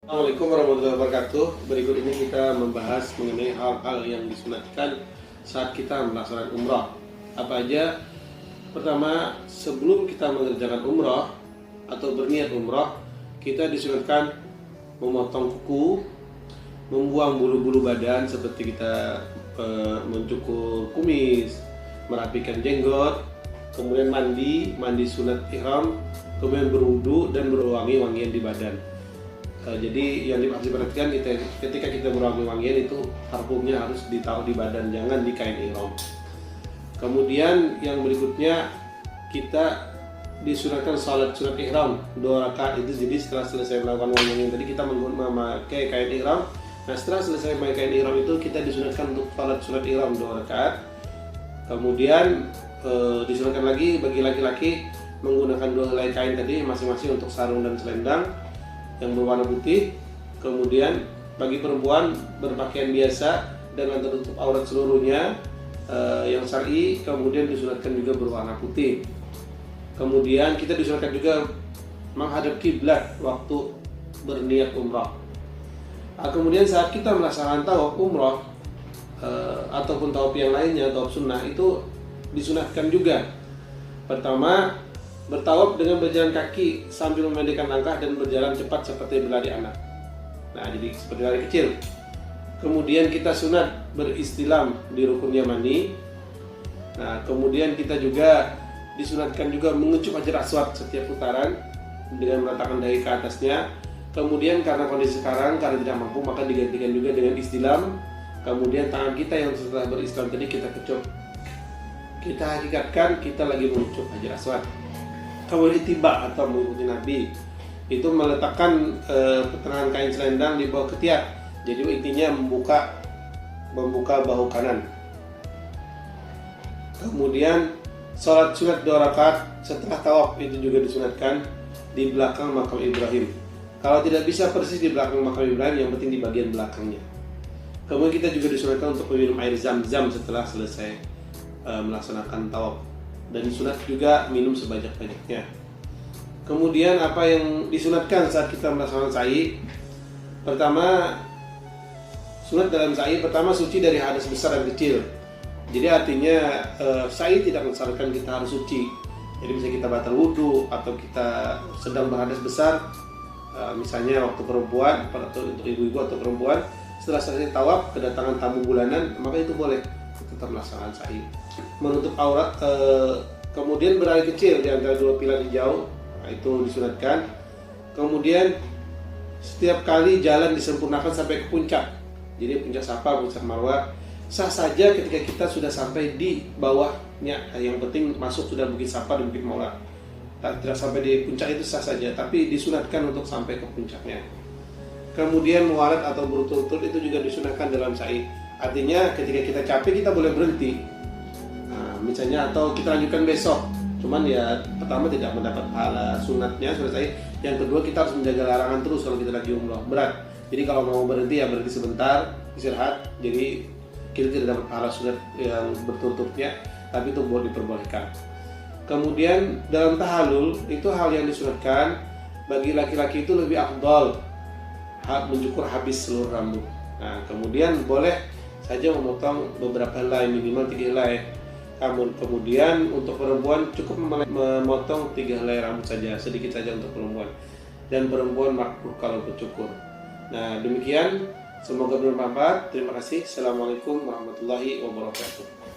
Assalamualaikum warahmatullahi wabarakatuh. Berikut ini kita membahas mengenai hal-hal yang disunatkan saat kita melaksanakan umrah. Apa aja? Pertama, sebelum kita mengerjakan umrah atau berniat umrah, kita disunatkan memotong kuku, membuang bulu-bulu badan seperti kita mencukur kumis, merapikan jenggot, kemudian mandi sunat ihram, kemudian berwudu dan berwangi-wangian di badan. Jadi yang harus diperhatikan ketika kita berwangi-wangian itu parfumnya harus ditaruh di badan, jangan di kain ihram. Kemudian yang berikutnya kita disunatkan salat sunat ihram 2 rakaat itu. Jadi setelah selesai melakukan wangi-wangian tadi kita memakai kain ihram. Nah setelah selesai memakai kain ihram itu kita disunatkan untuk salat sunat ihram 2 rakaat. Kemudian disunatkan lagi bagi laki-laki menggunakan 2 helai kain tadi masing-masing untuk sarung dan selendang yang berwarna putih. Kemudian bagi perempuan berpakaian biasa dengan tertutup aurat seluruhnya yang syar'i, kemudian disunatkan juga berwarna putih. Kemudian kita disunatkan juga menghadap kiblat waktu berniat umrah. Kemudian saat kita melaksanakan tawaf umrah ataupun tawaf yang lainnya, tawaf sunnah, itu disunatkan juga. Pertama, bertawaf dengan berjalan kaki sambil memendekkan langkah dan berjalan cepat seperti berlari anak. Nah, jadi seperti lari kecil. Kemudian kita sunat beristilam di rukun yamani. Nah, kemudian kita juga disunatkan juga mengecup hajar aswad setiap putaran dengan meletakkan dahi ke atasnya. Kemudian karena kondisi sekarang, karena tidak mampu, maka digantikan juga dengan istilam. Kemudian tangan kita yang setelah berislam tadi kita kecup. Kita hakikatkan kita lagi mengecup hajar aswad. Kemudian ittiba atau mengikuti Nabi itu meletakkan pertengahan kain selendang di bawah ketiak. Jadi intinya membuka bahu kanan. Kemudian sholat sunat 2 rakaat setelah tawaf itu juga disunatkan di belakang makam Ibrahim. Kalau tidak bisa persis di belakang makam Ibrahim, yang penting di bagian belakangnya. Kemudian kita juga disunatkan untuk meminum air zam-zam setelah selesai melaksanakan tawaf. Dan disunat juga minum sebanyak-banyaknya. Kemudian apa yang disunatkan saat kita melaksanakan sa'i? Pertama, sunat dalam sa'i pertama suci dari hadas besar dan kecil. Jadi artinya sa'i tidak mensyaratkan kita harus suci. Jadi misalnya kita batal wudu atau kita sedang berhadas besar, misalnya waktu perempuan atau untuk ibu-ibu atau perempuan setelah selesai tawaf kedatangan tamu bulanan, maka itu boleh tetap melaksanakan sa'i. Menutup aurat, kemudian berlari kecil di antara 2 pilar hijau, nah, itu disunatkan. Kemudian setiap kali jalan disempurnakan sampai ke puncak. Jadi puncak Safa, puncak Marwah, sah saja ketika kita sudah sampai di bawahnya. Yang penting masuk sudah Bukit Safa dan Bukit Marwah. Tidak sampai di puncak itu sah saja, tapi disunatkan untuk sampai ke puncaknya. Kemudian mualat atau berturut-turut itu juga disunatkan dalam sa'i. Artinya ketika kita capek kita boleh berhenti. Nah, misalnya atau kita lanjutkan besok. Cuman ya pertama tidak mendapat pahala sunatnya selesai. Yang kedua kita harus menjaga larangan terus kalau kita lagi umrah, berat. Jadi kalau mau berhenti ya berhenti sebentar, istirahat. Jadi kita tidak dapat pahala sunat yang berturut-turutnya, tapi itu boleh diperbolehkan. Kemudian dalam tahallul itu hal yang disunatkan bagi laki-laki itu lebih afdal mencukur habis seluruh rambut. Nah, kemudian boleh saja memotong beberapa helai, minimal 3 helai. Kemudian untuk perempuan cukup memotong 3 helai rambut saja, sedikit saja untuk perempuan. Dan perempuan makruh kalau bercukur. Nah, demikian, semoga bermanfaat. Terima kasih. Assalamualaikum warahmatullahi wabarakatuh.